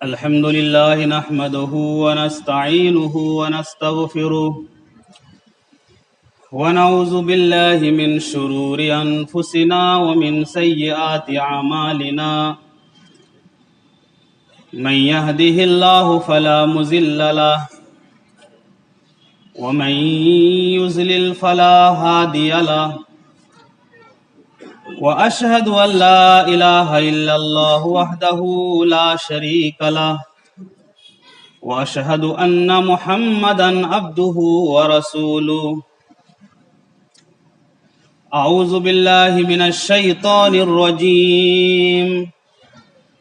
الحمد لله نحمده ونستعينه ونستغفره ونعوذ بالله من شرور أنفسنا ومن سيئات أعمالنا من يهده الله فلا مضل له ومن يضلل فلا هادي له وأشهد أن لا إله إلا الله وحده لا شريك له وأشهد أن محمدا عبده ورسوله أعوذ بالله من الشيطان الرجيم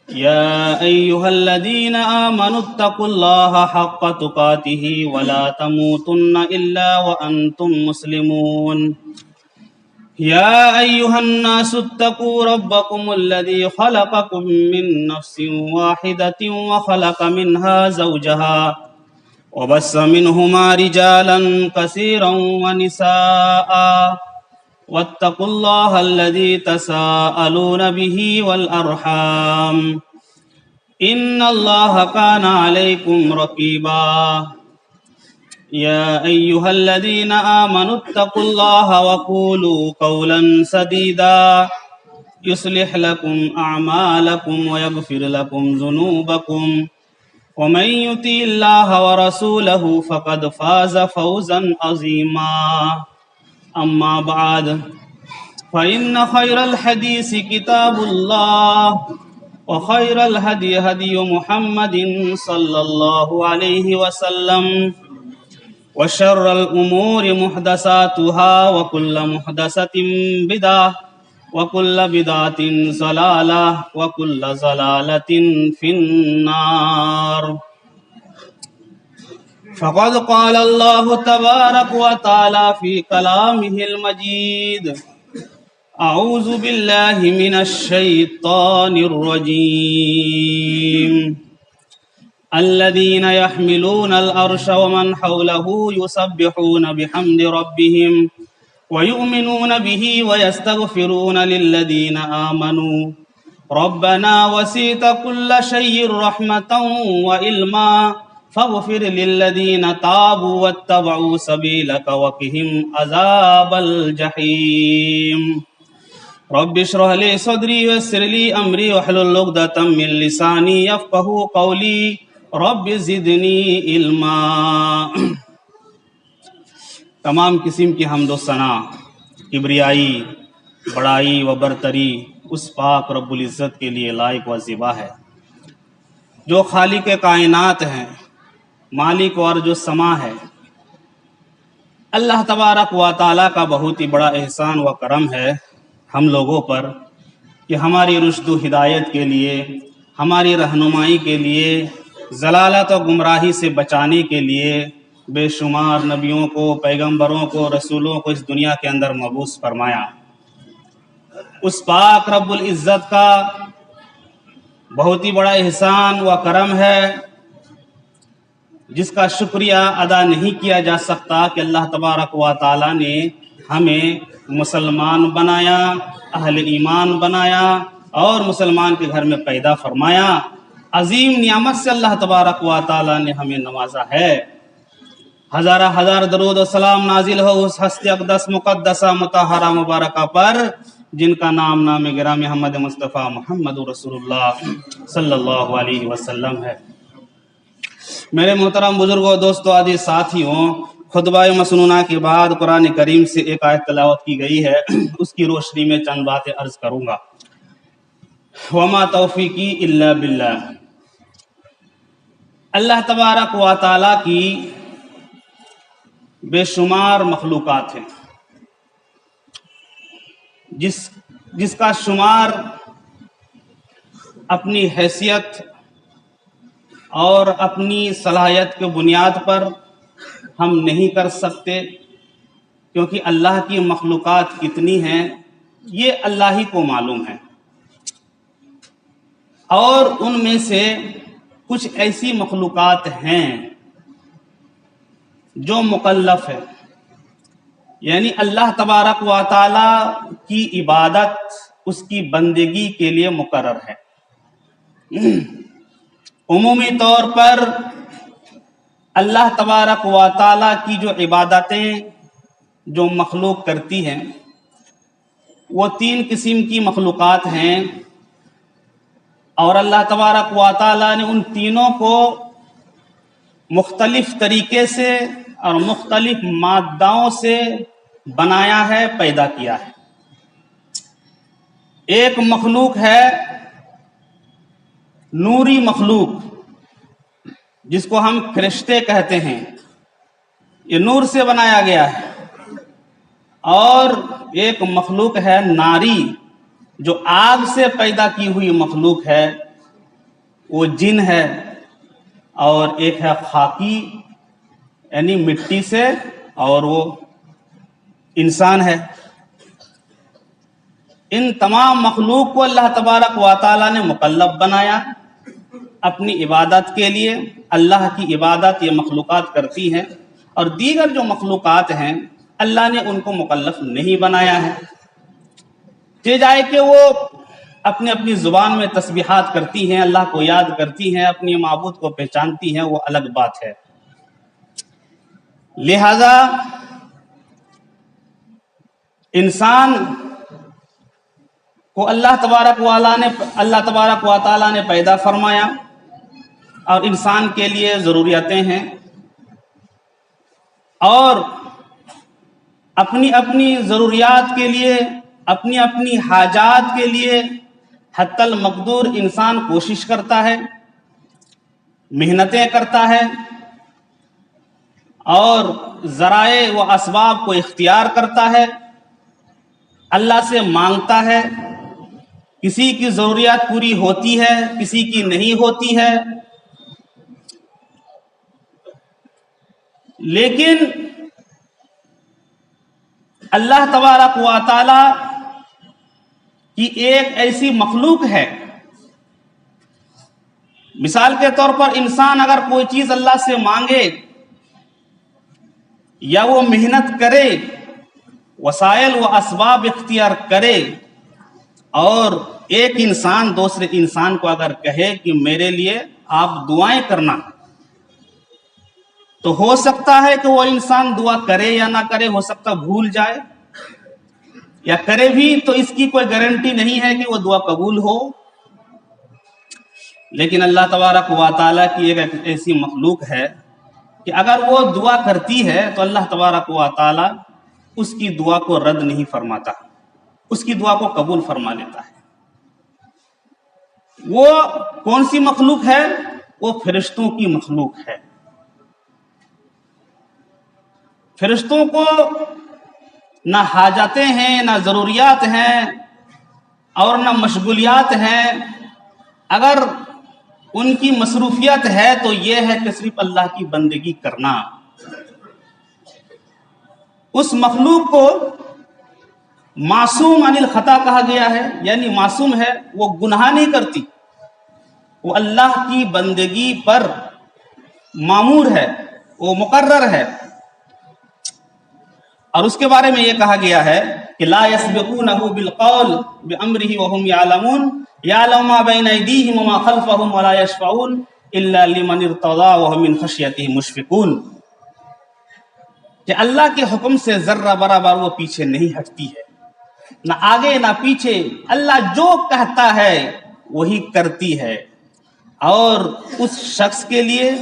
يا أيها الذين آمنوا اتقوا الله حق تقاته ولا تموتن إلا وأنتم مسلمون يا أيها الناس اتقوا ربكم الذي خلقكم من نفس واحدة وخلق منها زوجها وبث منهما رجالا كثيرا ونساء واتقوا الله الذي تساءلون به والأرحام إن الله كان عليكم رقيبا يا أيها الذين آمنوا اتقوا الله وقولوا قولا سديدا يصلح لكم أعمالكم ويغفر لكم ذنوبكم ومن يطع الله ورسوله فقد فاز فوزا عظيما أما بعد فإن خير الحديث كتاب الله وخير الهدي هدي محمد صلى الله عليه وسلم وشر الأمور محدثاتها وكل محدثة بدعة وكل بدعة ضلالة وكل ضلالة في النار فقد قال الله تبارك وتعالى في كلامه المجيد أعوذ بالله من الشيطان الرجيم الذين يحملون العرش ومن حوله يسبحون بحمد ربهم ويؤمنون به ويستغفرون للذين آمنوا ربنا وسعت كل شيء رحمة وعلما فاغفر للذين تابوا واتبعوا سبيلك وقهم عذاب الجحيم رب اشرح لي صدري ويسر لي أمري واحلل عقدة من لساني يفقهوا قولي رب زدنی علما۔ تمام قسم کی حمد و ثنا، کبریائی، بڑائی و برتری اس پاک رب العزت کے لیے لائق و زیبا ہے جو خالق کائنات ہیں، مالک اور جو سما ہے۔ اللہ تبارک و تعالیٰ کا بہت ہی بڑا احسان و کرم ہے ہم لوگوں پر کہ ہماری رشد و ہدایت کے لیے، ہماری رہنمائی کے لیے، ضلالت و گمراہی سے بچانے کے لیے بے شمار نبیوں کو، پیغمبروں کو، رسولوں کو اس دنیا کے اندر مبعوث فرمایا۔ اس پاک رب العزت کا بہت ہی بڑا احسان و کرم ہے جس کا شکریہ ادا نہیں کیا جا سکتا کہ اللہ تبارک و تعالیٰ نے ہمیں مسلمان بنایا، اہل ایمان بنایا اور مسلمان کے گھر میں پیدا فرمایا۔ عظیم نعمت سے اللہ تبارک و تعالیٰ نے ہمیں نوازا ہے۔ ہزارہ ہزار درود و سلام نازل ہو اس ہستی اقدس مقدسہ مطہرہ مبارکہ پر جن کا نام گرامی محمد مصطفیٰ محمد رسول اللہ صلی اللہ علیہ وسلم ہے۔ میرے محترم بزرگوں، دوستوں، عزیز ساتھیوں، خطبہ مسنونہ کے بعد قرآن کریم سے ایک آیت تلاوت کی گئی ہے، اس کی روشنی میں چند باتیں عرض کروں گا۔ وما توفیقی الا باللہ۔ اللہ تبارک و تعالیٰ کی بے شمار مخلوقات ہیں جس کا شمار اپنی حیثیت اور اپنی صلاحیت کے بنیاد پر ہم نہیں کر سکتے، کیونکہ اللہ کی مخلوقات کتنی ہیں یہ اللہ ہی کو معلوم ہے، اور ان میں سے کچھ ایسی مخلوقات ہیں جو مکلف ہے، یعنی اللہ تبارک و تعالی کی عبادت اس کی بندگی کے لیے مقرر ہے۔ عمومی طور پر اللہ تبارک و تعالیٰ کی جو عبادتیں جو مخلوق کرتی ہیں وہ 3 قسم کی مخلوقات ہیں، اور اللہ تبارک و تعالیٰ نے ان تینوں کو مختلف طریقے سے اور مختلف مادوں سے بنایا ہے، پیدا کیا ہے۔ ایک مخلوق ہے نوری مخلوق، جس کو ہم فرشتے کہتے ہیں، یہ نور سے بنایا گیا ہے۔ اور ایک مخلوق ہے ناری، جو آگ سے پیدا کی ہوئی مخلوق ہے، وہ جن ہے۔ اور ایک ہے خاکی، یعنی مٹی سے، اور وہ انسان ہے۔ ان تمام مخلوق کو اللہ تبارک و تعالیٰ نے مکلف بنایا اپنی عبادت کے لیے۔ اللہ کی عبادت یہ مخلوقات کرتی ہیں، اور دیگر جو مخلوقات ہیں اللہ نے ان کو مکلف نہیں بنایا ہے۔ یہ جائے کہ وہ اپنی اپنی زبان میں تسبیحات کرتی ہیں، اللہ کو یاد کرتی ہیں، اپنی معبود کو پہچانتی ہیں، وہ الگ بات ہے۔ لہذا انسان کو اللہ تبارک و تعالیٰ نے پیدا فرمایا، اور انسان کے لیے ضروریاتیں ہیں، اور اپنی اپنی ضروریات کے لیے، اپنی اپنی حاجات کے لیے حتی المقدور انسان کوشش کرتا ہے، محنتیں کرتا ہے، اور ذرائع و اسباب کو اختیار کرتا ہے، اللہ سے مانگتا ہے۔ کسی کی ضروریات پوری ہوتی ہے، کسی کی نہیں ہوتی ہے، لیکن اللہ تبارک و تعالی کی ایک ایسی مخلوق ہے، مثال کے طور پر انسان اگر کوئی چیز اللہ سے مانگے یا وہ محنت کرے، وسائل و اسباب اختیار کرے، اور ایک انسان دوسرے انسان کو اگر کہے کہ میرے لیے آپ دعائیں کرنا، تو ہو سکتا ہے کہ وہ انسان دعا کرے یا نہ کرے، ہو سکتا بھول جائے، یا کرے بھی تو اس کی کوئی گارنٹی نہیں ہے کہ وہ دعا قبول ہو۔ لیکن اللہ تبارک و تعالیٰ کی ایک ایسی مخلوق ہے کہ اگر وہ دعا کرتی ہے تو اللہ تبارک و تعالیٰ اس کی دعا کو رد نہیں فرماتا، اس کی دعا کو قبول فرما لیتا ہے۔ وہ کون سی مخلوق ہے؟ وہ فرشتوں کی مخلوق ہے۔ فرشتوں کو نہ حاجتیں ہیں، نہ ضروریات ہیں، اور نہ مشغولیات ہیں۔ اگر ان کی مصروفیت ہے تو یہ ہے کہ صرف اللہ کی بندگی کرنا۔ اس مخلوق کو معصوم عن الخطا کہا گیا ہے، یعنی معصوم ہے، وہ گناہ نہیں کرتی، وہ اللہ کی بندگی پر مامور ہے، وہ مقرر ہے۔ اور اس کے بارے میں یہ کہا گیا ہے کہ لا یسبقونہ بالقول بامرہ وهم یعلمون یعلم ما بین ایدیہم وما خلفہم ولا یشفعون الا لمن ارتضی وهم من خشیتہ مشفقون، کہ اللہ کے حکم سے ذرہ برابر وہ پیچھے نہیں ہٹتی ہے، نہ آگے نہ پیچھے، اللہ جو کہتا ہے وہی کرتی ہے۔ اور اس شخص کے لیے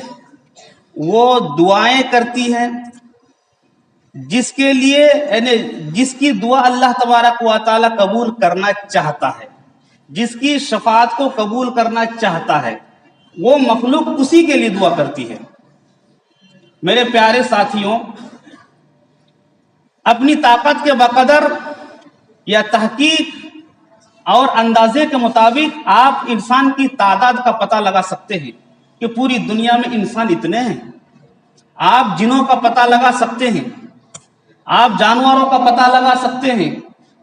وہ دعائیں کرتی ہیں جس کے لیے، یعنی جس کی دعا اللہ تبارک و تعالیٰ قبول کرنا چاہتا ہے، جس کی شفاعت کو قبول کرنا چاہتا ہے، وہ مخلوق اسی کے لیے دعا کرتی ہے۔ میرے پیارے ساتھیوں، اپنی طاقت کے بقدر یا تحقیق اور اندازے کے مطابق آپ انسان کی تعداد کا پتہ لگا سکتے ہیں کہ پوری دنیا میں انسان اتنے ہیں۔ آپ جنوں کا پتہ لگا سکتے ہیں، آپ جانوروں کا پتہ لگا سکتے ہیں،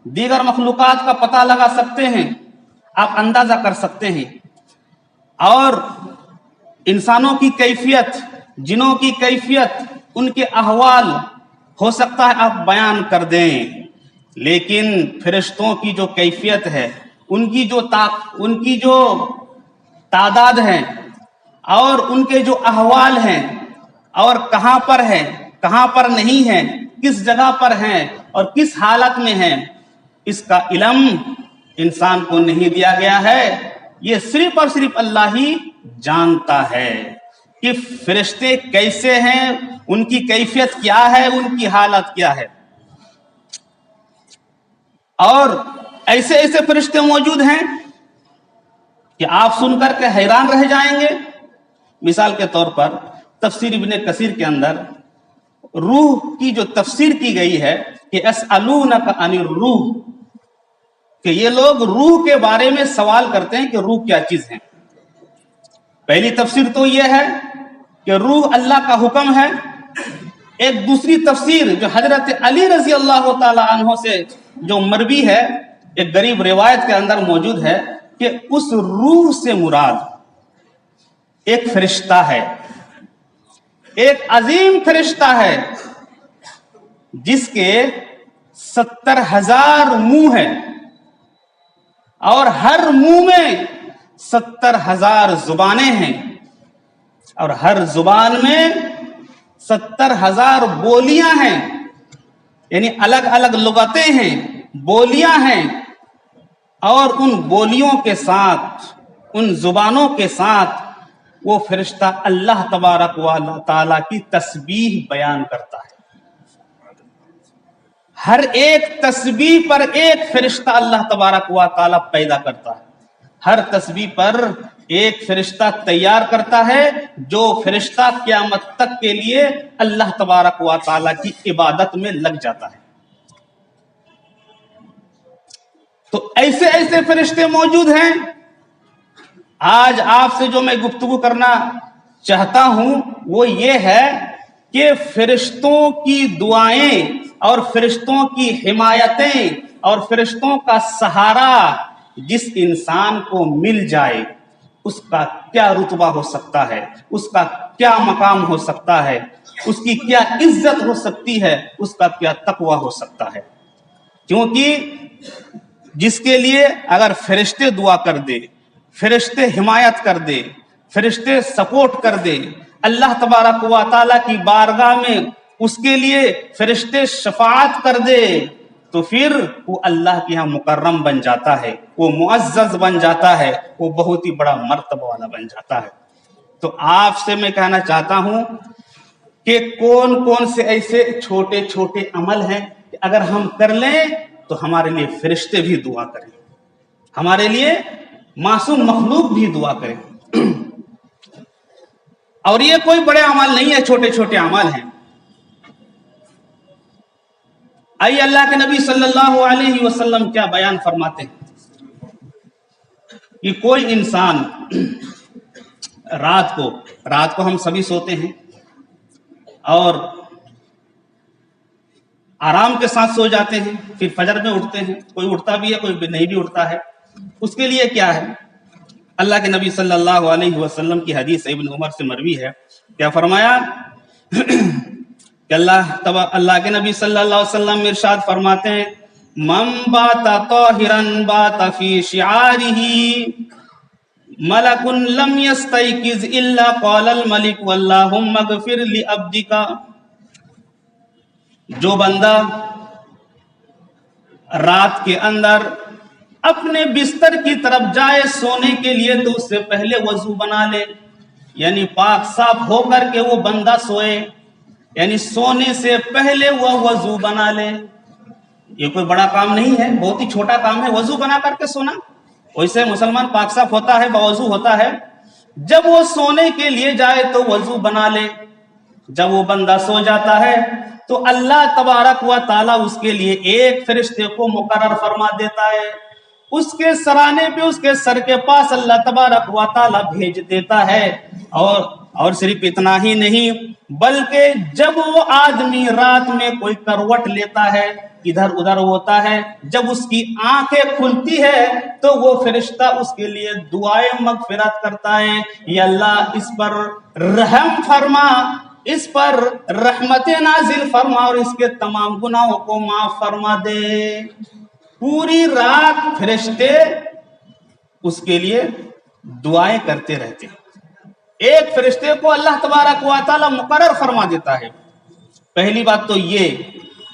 دیگر مخلوقات کا پتہ لگا سکتے ہیں، آپ اندازہ کر سکتے ہیں، اور انسانوں کی کیفیت، جنوں کی کیفیت، ان کے احوال ہو سکتا ہے آپ بیان کر دیں، لیکن فرشتوں کی جو کیفیت ہے، ان کی جو تعداد ہے، اور ان کے جو احوال ہیں اور کہاں پر ہیں کہاں پر نہیں ہیں، کس جگہ پر ہیں اور کس حالت میں ہیں، اس کا علم انسان کو نہیں دیا گیا ہے۔ یہ صرف اور صرف اللہ ہی جانتا ہے کہ فرشتے کیسے ہیں، ان کی کیفیت کیا ہے، ان کی حالت کیا ہے۔ اور ایسے ایسے فرشتے موجود ہیں کہ آپ سن کر کے حیران رہ جائیں گے۔ مثال کے طور پر تفسیر ابن کثیر کے اندر روح کی جو تفسیر کی گئی ہے کہ اسألونک عن الروح، کہ یہ لوگ روح کے بارے میں سوال کرتے ہیں کہ روح کیا چیز ہے۔ پہلی تفسیر تو یہ ہے کہ روح اللہ کا حکم ہے۔ ایک دوسری تفسیر جو حضرت علی رضی اللہ تعالی عنہ سے جو مروی ہے، ایک غریب روایت کے اندر موجود ہے کہ اس روح سے مراد ایک فرشتہ ہے، ایک عظیم فرشتہ ہے جس کے 70,000 منہ ہیں اور ہر منہ میں 70,000 زبانیں ہیں اور ہر زبان میں 70,000 بولیاں ہیں، یعنی الگ الگ لغتیں ہیں، بولیاں ہیں، اور ان بولیوں کے ساتھ، ان زبانوں کے ساتھ وہ فرشتہ اللہ تبارک و تعالیٰ کی تسبیح بیان کرتا ہے۔ ہر ایک تسبیح پر ایک فرشتہ اللہ تبارک و تعالیٰ پیدا کرتا ہے، ہر تسبیح پر ایک فرشتہ تیار کرتا ہے جو فرشتہ قیامت تک کے لیے اللہ تبارک و تعالیٰ کی عبادت میں لگ جاتا ہے۔ تو ایسے ایسے فرشتے موجود ہیں۔ آج آپ سے جو میں گفتگو کرنا چاہتا ہوں وہ یہ ہے کہ فرشتوں کی دعائیں اور فرشتوں کی حمایتیں اور فرشتوں کا سہارا جس انسان کو مل جائے اس کا کیا رتبہ ہو سکتا ہے، اس کا کیا مقام ہو سکتا ہے، اس کی کیا عزت ہو سکتی ہے، اس کا کیا تقوی ہو سکتا ہے۔ کیونکہ جس کے لیے اگر فرشتے دعا کر دے، فرشتے حمایت کر دے، فرشتے سپورٹ کر دے، اللہ تبارک و تعالیٰ کی بارگاہ میں اس کے لیے فرشتے شفاعت کر دے تو پھر وہ اللہ کے یہاں مکرم بن جاتا ہے، وہ معزز بن جاتا ہے، وہ بہت ہی بڑا مرتبہ والا بن جاتا ہے۔ تو آپ سے میں کہنا چاہتا ہوں کہ کون کون سے ایسے چھوٹے چھوٹے عمل ہیں کہ اگر ہم کر لیں تو ہمارے لیے فرشتے بھی دعا کریں، ہمارے لیے معصوم مخلوق بھی دعا کریں۔ اور یہ کوئی بڑے عمل نہیں ہے، چھوٹے چھوٹے عمل ہیں۔ آئیے اللہ کے نبی صلی اللہ علیہ وسلم کیا بیان فرماتے ہیں کہ کوئی انسان رات کو ہم سبھی سوتے ہیں اور آرام کے ساتھ سو جاتے ہیں، پھر فجر میں اٹھتے ہیں، کوئی اٹھتا بھی ہے کوئی نہیں بھی اٹھتا ہے۔ اس کے لیے کیا ہے؟ اللہ کے نبی صلی اللہ علیہ وسلم کی حدیث ابن عمر سے مروی ہے، کیا فرمایا کہ اللہ کے نبی صلی اللہ علیہ وسلم ارشاد فرماتے ہیں من بات طاہرا بات فی شعارہ ملک لم یستیقظ الا قال الملک اللہم اغفر لعبدک۔ جو بندہ رات کے اندر اپنے بستر کی طرف جائے سونے کے لیے تو اس سے پہلے وضو بنا لے، یعنی پاک صاف ہو کر کے وہ بندہ سوئے، یعنی سونے سے پہلے وہ وضو بنا لے۔ یہ کوئی بڑا کام نہیں ہے، بہت ہی چھوٹا کام ہے وضو بنا کر کے سونا۔ ویسے مسلمان پاک صاف ہوتا ہے، باوضو ہوتا ہے، جب وہ سونے کے لیے جائے تو وضو بنا لے۔ جب وہ بندہ سو جاتا ہے تو اللہ تبارک و تعالیٰ اس کے لیے ایک فرشتے کو مقرر فرما دیتا ہے، اس کے سرانے پہ اس کے سر کے پاس اللہ تبارک و تعالیٰ بھیج دیتا ہے۔ اور صرف اتنا ہی نہیں بلکہ جب وہ آدمی رات میں کوئی کروٹ لیتا ہے، ادھر ادھر ہوتا ہے، جب اس کی آنکھیں کھلتی ہے تو وہ فرشتہ اس کے لیے دعائیں مغفرت کرتا ہے، یا اللہ اس پر رحم فرما، اس پر رحمت نازل فرما اور اس کے تمام گناہوں کو معاف فرما دے۔ پوری رات فرشتے اس کے لیے دعائیں کرتے رہتے ہیں۔ ایک فرشتے کو اللہ تبارک و تعالی مقرر فرما دیتا ہے. پہلی بات تو یہ،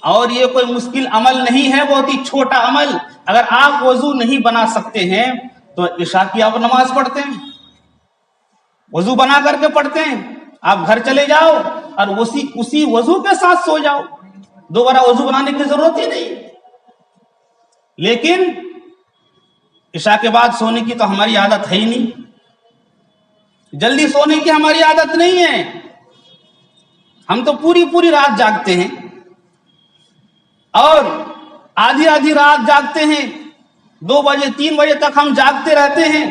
اور یہ کوئی مشکل عمل نہیں ہے، بہت ہی چھوٹا عمل. اگر آپ وضو نہیں بنا سکتے ہیں تو عشاء کی آپ نماز پڑھتے ہیں، وضو بنا کر کے پڑھتے ہیں. آپ گھر چلے جاؤ اور اسی وضو کے ساتھ سو جاؤ، دوبارہ وضو بنانے کی ضرورت ہی نہیں. لیکن عشاء کے بعد سونے کی تو ہماری عادت ہے ہی نہیں، جلدی سونے کی ہماری عادت نہیں ہے. ہم تو پوری رات جاگتے ہیں اور آدھی رات جاگتے ہیں، 2 بجے 3 بجے تک ہم جاگتے رہتے ہیں،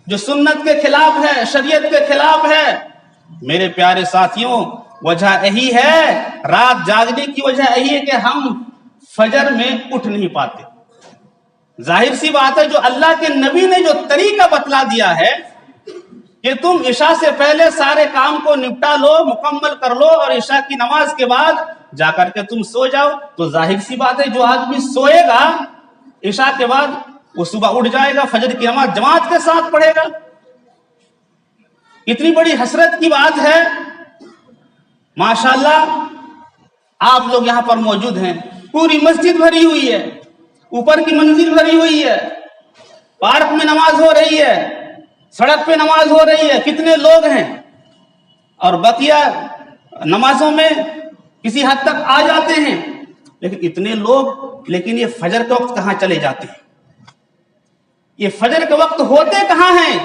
جو سنت کے خلاف ہے، شریعت کے خلاف ہے. میرے پیارے ساتھیوں، وجہ یہی ہے، رات جاگنے کی وجہ یہی ہے کہ ہم فجر میں اٹھ نہیں پاتے. ظاہر سی بات ہے، جو اللہ کے نبی نے جو طریقہ بتلا دیا ہے کہ تم عشاء سے پہلے سارے کام کو نپٹا لو، مکمل کر لو، اور عشاء کی نماز کے بعد جا کر کے تم سو جاؤ، تو ظاہر سی بات ہے جو آدمی سوئے گا عشاء کے بعد وہ صبح اٹھ جائے گا، فجر کی نماز جماعت کے ساتھ پڑھے گا. اتنی بڑی حسرت کی بات ہے. ماشاءاللہ آپ لوگ یہاں پر موجود ہیں، پوری مسجد بھری ہوئی ہے، اوپر کی منزل بھری ہوئی ہے، پارک میں نماز ہو رہی ہے، سڑک پہ نماز ہو رہی ہے، کتنے لوگ ہیں. اور بقیہ نمازوں میں کسی حد تک آ جاتے ہیں، لیکن اتنے لوگ، لیکن یہ فجر کے وقت کہاں چلے جاتے ہیں؟ یہ فجر کے وقت ہوتے کہاں ہیں؟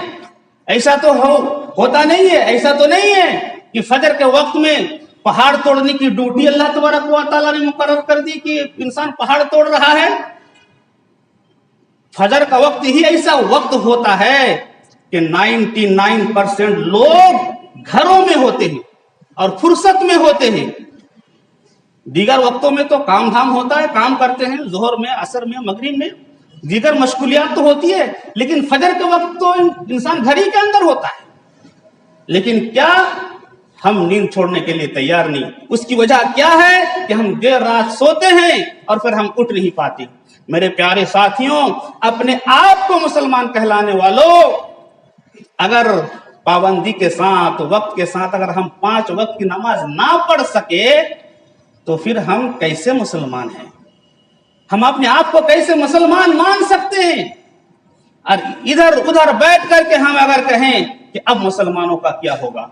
ایسا تو ہوتا نہیں ہے، ایسا تو نہیں ہے کہ فجر کے وقت میں پہاڑ توڑنے کی ڈیوٹی اللہ تبارک و تعالیٰ نے مقرر کر دی کہ انسان پہاڑ توڑ رہا ہے. فجر کا وقت ہی ایسا وقت ہوتا ہے کہ 99% لوگ گھروں میں ہوتے ہیں اور فرصت میں ہوتے ہیں. دیگر وقتوں میں تو کام دھام ہوتا ہے، کام کرتے ہیں، ظہر میں، عصر میں، مغرب میں دیگر مشغولیات تو ہوتی ہے، لیکن فجر کے وقت تو انسان گھر ہی کے اندر ہوتا ہے. لیکن کیا ہم نیند چھوڑنے کے لیے تیار نہیں؟ اس کی وجہ کیا ہے کہ ہم دیر رات سوتے ہیں اور پھر ہم اٹھ نہیں پاتے. میرے پیارے ساتھیوں، اپنے آپ کو مسلمان کہلانے والوں، اگر پابندی کے ساتھ، وقت کے ساتھ اگر ہم 5 وقت کی نماز نہ پڑھ سکے تو پھر ہم کیسے مسلمان ہیں؟ ہم اپنے آپ کو کیسے مسلمان مان سکتے ہیں؟ اور ادھر ادھر بیٹھ کر کے ہم اگر کہیں کہ اب مسلمانوں کا کیا ہوگا،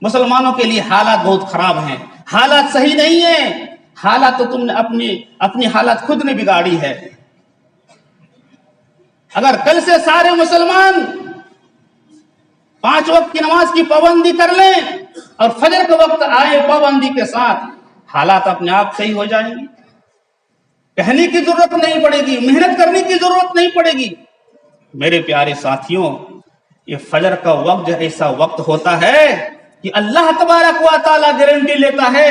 مسلمانوں کے لیے حالات بہت خراب ہیں، حالات صحیح نہیں ہیں، حالات تو تم نے اپنی حالات خود نے بگاڑی ہے. اگر کل سے سارے مسلمان 5 وقت کی نماز کی پابندی کر لیں اور فجر کے وقت آئے پابندی کے ساتھ، حالات اپنے آپ صحیح ہو جائیں گی. کہنے کی ضرورت نہیں پڑے گی، محنت کرنے کی ضرورت نہیں پڑے گی. میرے پیارے ساتھیوں، یہ فجر کا وقت جو ایسا وقت ہوتا ہے کہ اللہ تبارک و تعالیٰ گارنٹی لیتا ہے.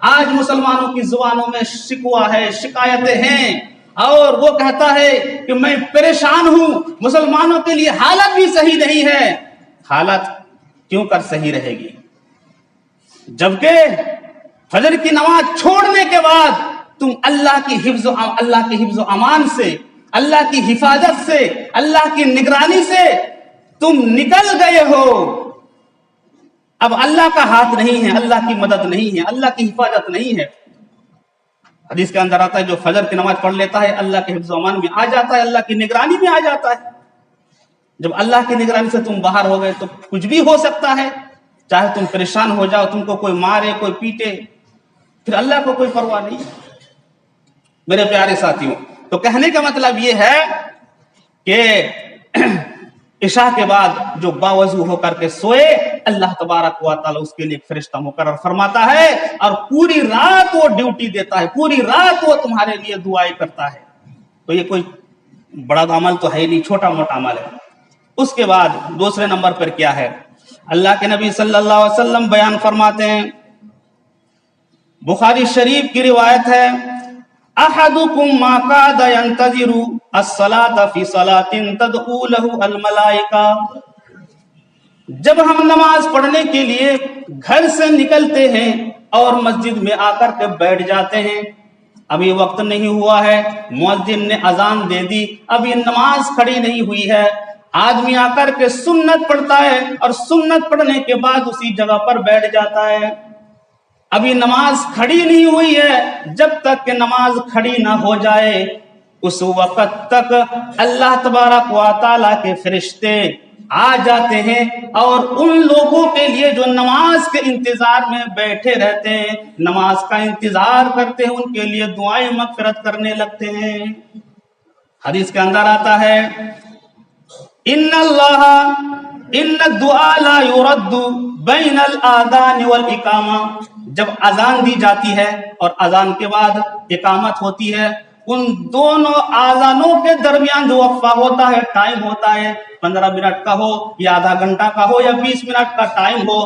آج مسلمانوں کی زبانوں میں شکوہ ہے، شکایتیں ہیں، اور وہ کہتا ہے کہ میں پریشان ہوں، مسلمانوں کے لیے حالت بھی صحیح نہیں ہے. حالت کیوں کر صحیح رہے گی جبکہ فجر کی نماز چھوڑنے کے بعد تم اللہ کی حفظ و امان سے، اللہ کی حفاظت سے، اللہ کی نگرانی سے تم نکل گئے ہو. اب اللہ کا ہاتھ نہیں ہے، اللہ کی مدد نہیں ہے، اللہ کی حفاظت نہیں ہے. حدیث کے اندر آتا ہے جو فجر کی نماز پڑھ لیتا ہے اللہ کے حفظ و امان میں آ جاتا ہے، اللہ کی نگرانی میں آ جاتا ہے. جب اللہ کی نگرانی سے تم باہر ہو گئے تو کچھ بھی ہو سکتا ہے، چاہے تم پریشان ہو جاؤ، تم کو کوئی مارے، کوئی پیٹے، پھر اللہ کو کوئی پرواہ نہیں. میرے پیارے ساتھیوں، تو کہنے کا مطلب یہ ہے کہ عشاء کے بعد جو باوضو ہو کر کے سوئے، اللہ تبارک و تعالیٰ اس کے لیے ایک فرشتہ مقرر فرماتا ہے اور پوری رات وہ ڈیوٹی دیتا ہے، پوری رات وہ تمہارے لیے دعائیں کرتا ہے. تو یہ کوئی بڑا عمل تو ہے نہیں، چھوٹا موٹا عمل ہے. اس کے بعد دوسرے نمبر پر کیا ہے؟ اللہ کے نبی صلی اللہ علیہ وسلم بیان فرماتے ہیں، بخاری شریف کی روایت ہے، احدکم ما قاد ينتظر الصلاة في صلاة تدعو له الملائکہ. جب ہم نماز پڑھنے کے لیے گھر سے نکلتے ہیں اور مسجد میں آ کر کے بیٹھ جاتے ہیں، ابھی وقت نہیں ہوا ہے، مؤذن نے اذان دے دی، ابھی نماز کھڑی نہیں ہوئی ہے، آدمی آ کر کے سنت پڑھتا ہے اور سنت پڑھنے کے بعد اسی جگہ پر بیٹھ جاتا ہے. ابھی نماز کھڑی نہیں ہوئی ہے. جب تک کہ نماز کھڑی نہ ہو جائے اس وقت تک اللہ تبارک و تعالیٰ کے فرشتے آ جاتے ہیں اور ان لوگوں کے لیے جو نماز کے انتظار میں بیٹھے رہتے ہیں, نماز کا انتظار کرتے ہیں, ان کے لیے دعائیں مغفرت کرنے لگتے ہیں. حدیث کے اندر آتا ہے ان الدعاء لا يرد بین الاذان والاقامہ. جب اذان دی جاتی ہے اور اذان کے بعد اقامت ہوتی ہے, ان دونوں آذانوں کے درمیان جو وقفہ ہوتا ہے, ٹائم ہوتا ہے, 15 منٹ کا ہو یا آدھا گھنٹہ کا ہو یا 20 منٹ کا ٹائم ہو,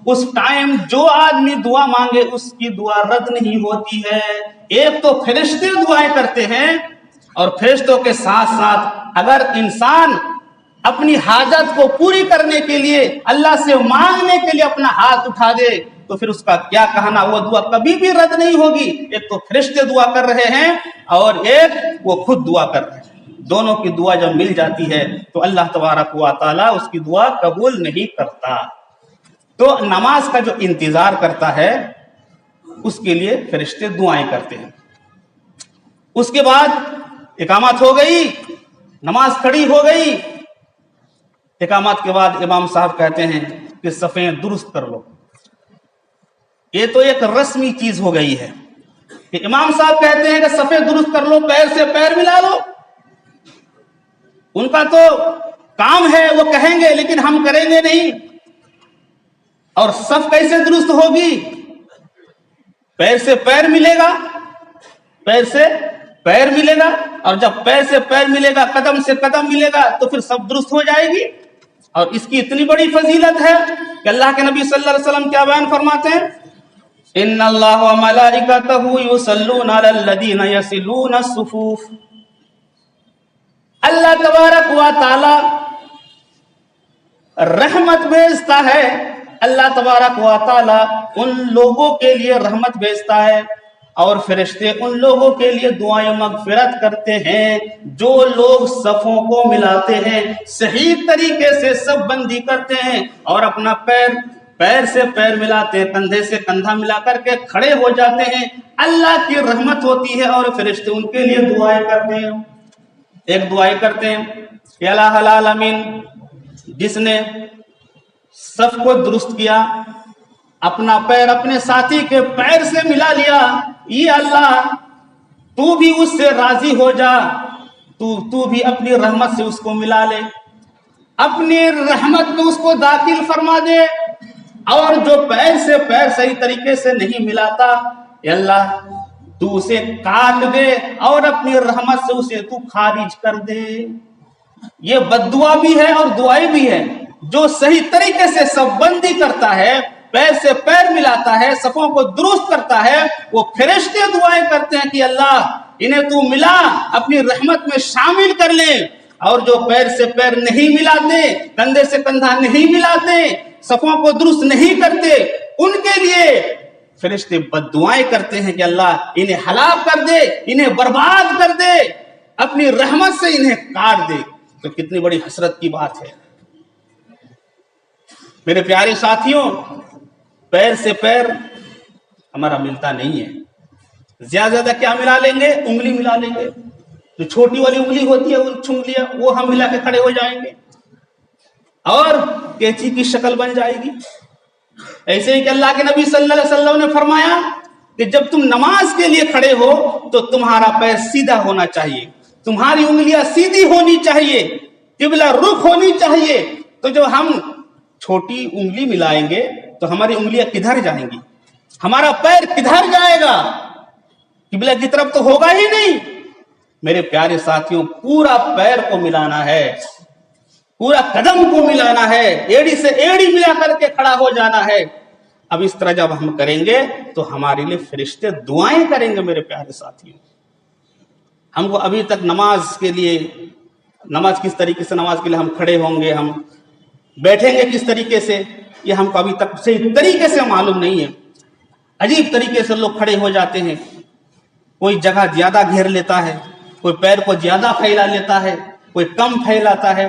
اس ٹائم جو آدمی دعا مانگے اس کی دعا رد نہیں ہوتی ہے. ایک تو فرشتے دعائیں کرتے ہیں اور فرشتوں کے ساتھ ساتھ اگر انسان اپنی حاجت کو پوری کرنے کے لیے اللہ سے مانگنے کے لیے اپنا ہاتھ اٹھا دے تو پھر اس کا کیا کہنا, وہ دعا کبھی بھی رد نہیں ہوگی. ایک تو فرشتے دعا کر رہے ہیں اور ایک وہ خود دعا کر رہے ہیں. دونوں کی دعا جب مل جاتی ہے تو اللہ تبارک و تعالیٰ اس کی دعا قبول نہیں کرتا. تو نماز کا جو انتظار کرتا ہے اس کے لیے فرشتے دعائیں کرتے ہیں. اس کے بعد اقامت ہو گئی, نماز کھڑی ہو گئی. اقامت کے بعد امام صاحب کہتے ہیں کہ صفیں درست کر لو. یہ تو ایک رسمی چیز ہو گئی ہے کہ امام صاحب کہتے ہیں کہ صفیں درست کر لو, پیر سے پیر ملا لو. ان کا تو کام ہے, وہ کہیں گے لیکن ہم کریں گے نہیں. اور صف کیسے درست ہوگی؟ پیر سے پیر ملے گا, پیر سے پیر ملے گا, اور جب پیر سے پیر ملے گا, قدم سے قدم ملے گا تو پھر سب درست ہو جائے گی. اور اس کی اتنی بڑی فضیلت ہے کہ اللہ کے نبی صلی اللہ علیہ وسلم کیا بیان فرماتے ہیں, ان اللہ وملائکتہ یصلون علی الذین یصلون الصفوف. اللہ تبارک و تعالی رحمت بھیجتا ہے. اللہ تبارک و تعالی ان لوگوں کے لیے رحمت بھیجتا ہے اور فرشتے ان لوگوں کے لیے دعائیں مغفرت کرتے ہیں جو لوگ صفوں کو ملاتے ہیں, صحیح طریقے سے صف بندی کرتے ہیں اور اپنا پیر سے پیر ملاتے ہیں, کندھے سے کندھا ملا کر کے کھڑے ہو جاتے ہیں. اللہ کی رحمت ہوتی ہے اور فرشتے ان کے لیے دعائیں کرتے ہیں. ایک دعائیں کرتے ہیں کہ الہ العالمین, جس نے صف کو درست کیا, اپنا پیر اپنے ساتھی کے پیر سے ملا لیا, یہ اللہ تو بھی اس سے راضی ہو جا, تو بھی اپنی رحمت سے اس کو ملا لے, اپنی رحمت میں اس کو داخل فرما دے. اور جو پیر سے پیر صحیح طریقے سے نہیں ملاتا, اے اللہ تو اسے کاٹ دے اور اپنی رحمت سے اسے تو خارج کر دے. یہ بد دعا بھی ہے اور دعائیں بھی ہے. جو صحیح طریقے سے صف بندی کرتا ہے, پیر سے پیر ملاتا ہے, صفوں کو درست کرتا ہے, وہ فرشتے دعائیں کرتے ہیں کہ اللہ انہیں تو ملا, اپنی رحمت میں شامل کر لے. اور جو پیر سے پیر نہیں ملاتے, کندھے سے کندھا نہیں ملاتے, صفوں کو درست نہیں کرتے, ان کے لیے فرشتے بد دعائیں کرتے ہیں کہ اللہ انہیں ہلاک کر دے, انہیں برباد کر دے, اپنی رحمت سے انہیں کاٹ دے. تو کتنی بڑی حسرت کی بات ہے. میرے پیارے ساتھیوں, پیر سے پیر ہمارا ملتا نہیں ہے. زیادہ زیادہ کیا ملا لیں گے؟ انگلی ملا لیں گے. جو چھوٹی والی انگلی ہوتی ہے وہ چنگلیاں, وہ ہم ملا کے کھڑے ہو جائیں گے اور کینچی کی شکل بن جائے گی. ایسے ہی کہ اللہ کے نبی صلی اللہ علیہ وسلم نے فرمایا کہ جب تم نماز کے لیے کھڑے ہو تو تمہارا پیر سیدھا ہونا چاہیے, تمہاری انگلیاں سیدھی ہونی چاہیے, قبلہ رخ ہونی چاہیے. تو جب ہم چھوٹی انگلی ملائیں گے تو ہماری انگلیاں کدھر جائیں گی, ہمارا پیر کدھر جائے گا؟ قبلہ کی طرف تو ہوگا ہی نہیں. میرے پیارے ساتھیوں, پورا پیر کو ملانا ہے, پورا قدم کو ملانا ہے, ایڑی سے ایڑی ملا کر کے کھڑا ہو جانا ہے. اب اس طرح جب ہم کریں گے تو ہمارے لیے فرشتے دعائیں کریں گے. میرے پیارے ساتھیوں, ہم کو ابھی تک نماز کے لیے, نماز کس طریقے سے نماز کے لیے ہم کھڑے ہوں گے, ہم بیٹھیں گے کس طریقے سے, یہ ہم کو ابھی تک صحیح طریقے سے معلوم نہیں ہے. عجیب طریقے سے لوگ کھڑے ہو جاتے ہیں. کوئی جگہ زیادہ گھیر لیتا ہے, کوئی پیر کو زیادہ پھیلا لیتا ہے, کوئی کم پھیلاتا ہے.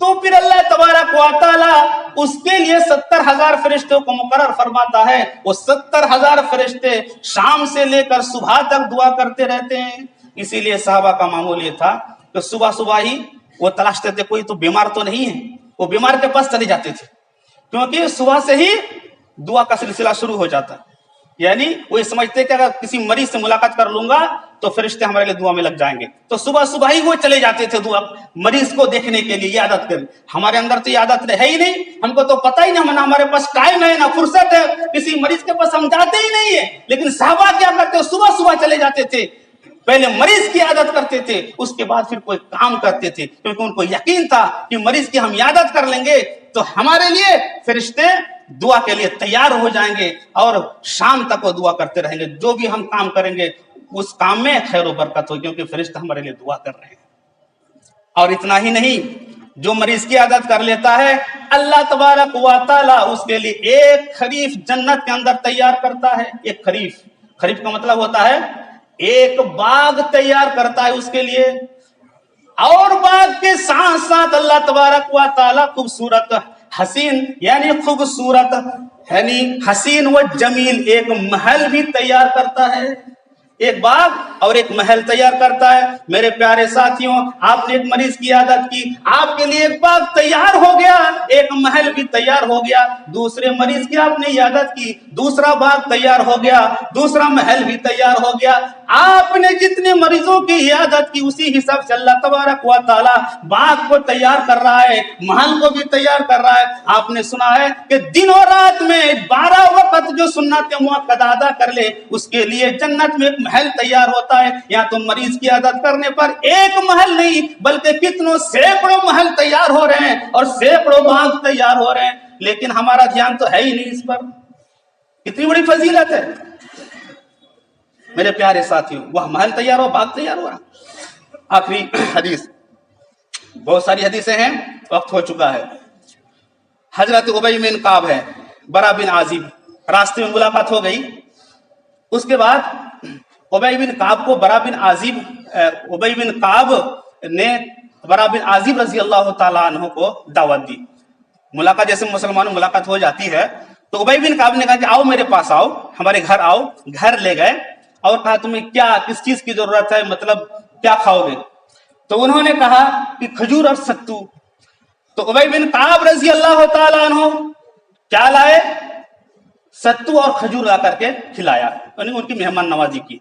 تو پھر اللہ تبارک و تعالی اس کے لیے 70,000 فرشتوں کو مقرر فرماتا ہے. وہ 70,000 فرشتے شام سے لے کر صبح تک دعا کرتے رہتے ہیں. اسی لیے صحابہ کا معمول یہ تھا کہ صبح صبح ہی وہ تلاشتے تھے کوئی تو بیمار تو نہیں ہے، وہ بیمار کے پاس چلے جاتے تھے، کیونکہ صبح سے ہی دعا کا سلسلہ شروع ہو جاتا. یعنی وہ سمجھتے کہ اگر کسی مریض سے ملاقات کر لوں گا تو فرشتے ہمارے لیے دعا میں لگ جائیں گے. تو صبح صبح ہی وہ چلے جاتے تھے دعا مریض کو دیکھنے کے لیے. یہ عادت کر ہمارے اندر تو یہ عادت ہے ہی نہیں، ہم کو تو پتہ ہی نہیں، نہ ہمارے پاس ٹائم ہے نہ فرصت ہے، کسی مریض کے پاس ہم جاتے ہی نہیں ہے. لیکن صحابہ کیا کرتے، صبح صبح چلے جاتے تھے، پہلے مریض کی عادت کرتے تھے، اس کے بعد پھر کوئی کام کرتے تھے، کیونکہ ان کو یقین تھا کہ مریض کی ہم عادت کر لیں گے تو ہمارے لیے فرشتے دعا کے لیے تیار ہو جائیں گے اور شام تک وہ دعا کرتے رہیں گے. جو بھی ہم کام کریں گے اس کام میں خیر و برکت ہو، کیونکہ فرشتے ہمارے لیے دعا کر رہے ہیں. اور اتنا ہی نہیں، جو مریض کی عادت کر لیتا ہے اللہ تبارک و تعالی اس کے لیے ایک خریف جنت کے اندر تیار کرتا ہے. ایک خریف کا مطلب ہوتا ہے ایک باغ تیار کرتا ہے اس کے لیے، اور باغ کے ساتھ ساتھ اللہ تبارک و تعالی خوبصورت حسین یعنی خوبصورت یعنی حسین و جمیل ایک محل بھی تیار کرتا ہے. ایک باغ اور ایک محل تیار کرتا ہے. میرے پیارے ساتھیوں، آپ نے ایک مریض کی عادت کی، آپ کے لیے ایک باغ تیار ہو گیا، ایک محل بھی تیار ہو گیا. دوسرے مریض کی آپ نے عادت کی، دوسرا باغ تیار ہو گیا، دوسرا محل بھی تیار ہو گیا. آپ نے جتنے مریضوں کی عادت کی اسی حساب سے اللہ تبارک و تعالی باغ کو تیار کر رہا ہے، محل کو بھی تیار کر رہا ہے. آپ نے سنا ہے کہ دن اور رات میں 12 وقت جو سنت مؤکدہ ادا کر لے اس کے لیے جنت میں ایک محل تیار ہوتا ہے. یا تو مریض کی عادت کرنے پر ایک محل نہیں بلکہ کتنوں سینکڑوں محل تیار ہو رہے ہیں اور سینکڑوں باغ تیار ہو رہے ہیں. لیکن ہمارا دھیان تو ہے ہی نہیں اس پر. کتنی بڑی فضیلت ہے میرے پیارے ساتھیوں، وہ محل تیار ہو، باغ تیار ہو رہا. آخری حدیث، بہت ساری حدیثیں ہیں، وقت ہو چکا ہے. حضرت ابی بن کعب ہے، برا بن عازب، راستے میں ملاقات ہو گئی. اس کے بعد ابی بن کعب کو ابی بن کعب نے برا بن عازب رضی اللہ تعالیٰ عنہ کو دعوت دی. ملاقات جیسے مسلمانوں ملاقات ہو جاتی ہے تو ابی بن کعب نے کہا کہ آؤ میرے پاس آؤ، ہمارے گھر آؤ. گھر لے گئے اور کہا تمہیں کس چیز کی ضرورت ہے، مطلب کیا کھاؤ گے؟ تو انہوں نے کہا کہ کھجور اور ستو. تو ابی بن کعب رضی اللہ تعالیٰ عنہ کیا لائے؟ ستو اور کھجور لا کر کے کھلایا، یعنی ان کی مہمان نوازی کی.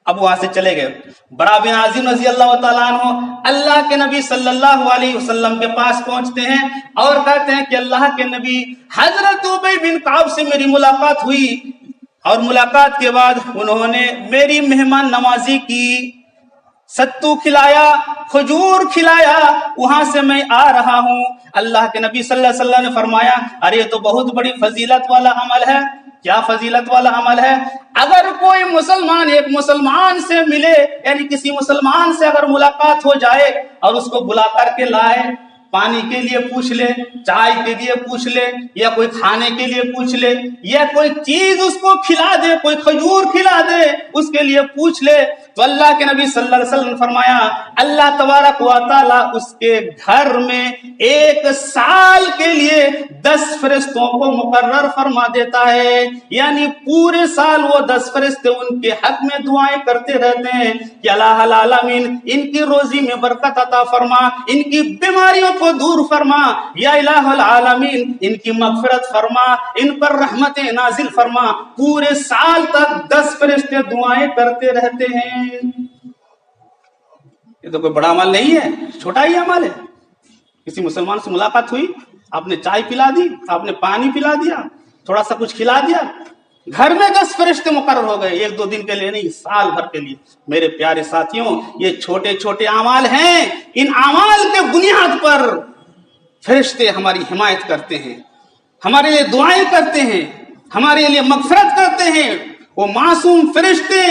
اب وہاں سے چلے گئے. برا بن عازب رضی اللہ تعالیٰ عنہ اللہ کے نبی صلی اللہ علیہ وسلم کے پاس پہنچتے ہیں اور کہتے ہیں کہ اللہ کے نبی، حضرت ابی بن کعب سے میری ملاقات ہوئی اور ملاقات کے بعد انہوں نے میری مہمان نوازی کی، ستو کھلایا، کھجور کھلایا، وہاں سے میں آ رہا ہوں. اللہ کے نبی صلی اللہ علیہ وسلم نے فرمایا ارے یہ تو بہت بڑی فضیلت والا عمل ہے. کیا فضیلت والا عمل ہے؟ اگر کوئی مسلمان ایک مسلمان سے ملے، یعنی کسی مسلمان سے اگر ملاقات ہو جائے اور اس کو بلا کر کے لائے، پانی کے لیے پوچھ لے، چائے کے لیے پوچھ لے، یا کوئی کھانے کے لیے پوچھ لے، یا کوئی چیز اس کو کھلا دے، کوئی کھجور کھلا دے اس کے لیے پوچھ لے، تو اللہ کے نبی صلی اللہ علیہ وسلم نے فرمایا اللہ تبارک و تعالی اس کے گھر میں 1 سال کے لیے 10 فرشتوں کو مقرر فرما دیتا ہے. یعنی پورے سال وہ 10 فرشتے ان کے حق میں دعائیں کرتے رہتے ہیں کہ اللہ العالمین ان کی روزی میں برکت عطا فرما، ان کی بیماریوں کو دور فرما، یا الہ العالمین ان کی مغفرت فرما، ان پر رحمتیں نازل فرما. پورے سال تک 10 فرشتے دعائیں کرتے رہتے ہیں. یہ تو کوئی بڑا عمل نہیں ہے، چھوٹا ہی عمل ہے. کسی مسلمان سے ملاقات ہوئی، آپ نے چائے پلا دی، آپ نے پانی پلا دیا، تھوڑا سا کچھ کھلا دیا، گھر میں 10 فرشتے مقرر ہو گئے. 1-2 دن کے لیے نہیں، سال بھر کے لیے. میرے پیارے ساتھیوں، یہ چھوٹے چھوٹے اعمال ہیں. ان اعمال کے بنیاد پر فرشتے ہماری حمایت کرتے ہیں، ہمارے لیے دعائیں کرتے ہیں، ہمارے لیے مغفرت کرتے ہیں. وہ معصوم فرشتے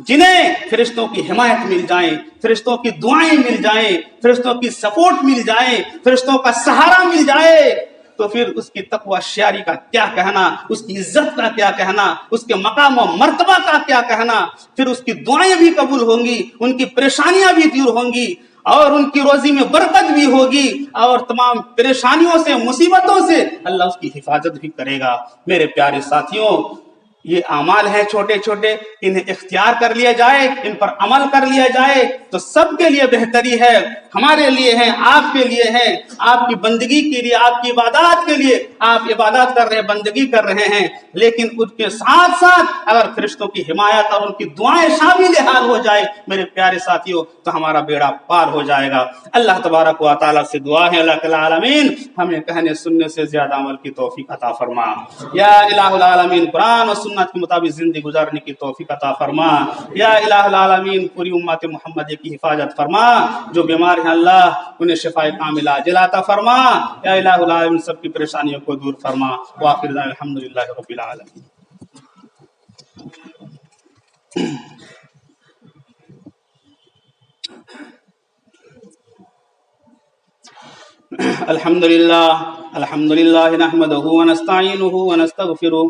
جنہیں فرشتوں کی حمایت مل جائیں، فرشتوں کی دعائیں مل جائیں، فرشتوں کی سپورٹ مل جائیں، فرشتوں کا سہارا مل جائے، تو پھر اس کی تقوی شیاری کا کیا کہنا، اس کی عزت کا کیا کہنا، اس کے مقام و مرتبہ کا کیا کہنا. پھر اس کی دعائیں بھی قبول ہوں گی، ان کی پریشانیاں بھی دور ہوں گی. اور ان کی روزی میں برکت بھی ہوگی اور تمام پریشانیوں سے مصیبتوں سے اللہ اس کی حفاظت بھی کرے گا۔ میرے پیارے ساتھیوں، یہ اعمال ہیں چھوٹے چھوٹے، انہیں اختیار کر لیا جائے، ان پر عمل کر لیا جائے تو سب کے لیے بہتری ہے، ہمارے لیے ہے، آپ کے لیے ہے، آپ کی بندگی کے لیے، آپ کی عبادات کے لیے۔ آپ عبادات کر رہے ہیں، بندگی کر رہے ہیں، لیکن ان کے ساتھ ساتھ اگر فرشتوں کی حمایت اور ان کی دعائیں شامل حال ہو جائے میرے پیارے ساتھیوں تو ہمارا بیڑا پار ہو جائے گا۔ اللہ تبارک و تعالیٰ سے دعا ہے اللہ العالمین ہمیں کہنے سننے سے زیادہ عمل کی توفیق عطا فرما۔ یا الہ العالمین قرآن و سنت کے مطابق زندگی گزارنے کی توفیق عطا فرما۔ یا الہ العالمین پوری امت محمدیہ کی حفاظت فرما، جو بیمار ہیں اللہ انہیں شفاء کاملہ عاجل عطا فرما۔ یا الہ العالمین سب کی پریشانیوں کو دور فرما۔ وآخر دعوانا الحمدللہ رب العالمین۔ الحمد لله نحمده ونستعينه ونستغفره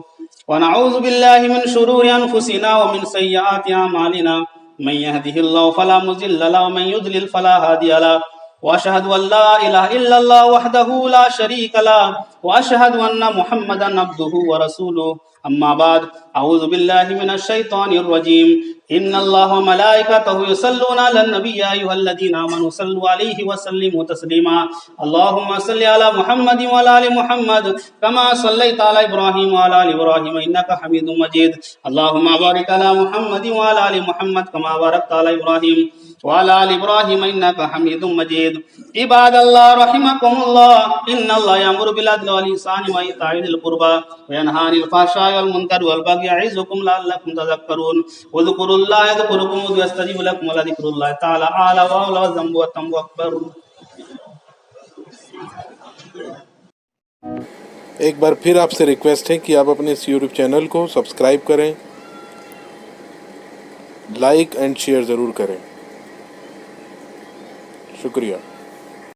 ونعوذ بالله من شرور أنفسنا ومن سيئات أعمالنا، من يهده الله فلا مضل له ومن يضلل فلا هادي له، وأشهد أن لا إله إلا الله وحده لا شريك له، وأشهد أن محمدا عبده ورسوله، أما بعد أعوذ بالله من الشيطان الرجيم، إن الله وملائكته يصلون على النبي يا أيها الذين آمنوا صلوا عليه وسلموا تسليما، اللهم صل على محمد وعلى آل محمد كما صليت على إبراهيم وعلى آل إبراهيم إنك حميد مجيد، اللهم بارك على محمد وعلى آل محمد كما باركت على إبراهيم وعلى آل إبراهيم إنك حميد مجيد۔ عباد الله رحمكم الله، إن الله يأمر بالعدل والإحسان وإيتاء ذي القربى وينهى عن الفحشاء والمنكر والبغي يعظكم لعلكم تذكرون، اذكروا الله يذكركم ويستجيب لكم ولذكر الله تعالى أعلى وأولى والذنب والتوبة أكبر۔ ایک بار پھر آپ سے ریکویسٹ ہے کہ آپ اپنے اس یوٹیوب چینل کو سبسکرائب کریں، لائک اینڈ شیئر ضرور کریں۔ شکریہ۔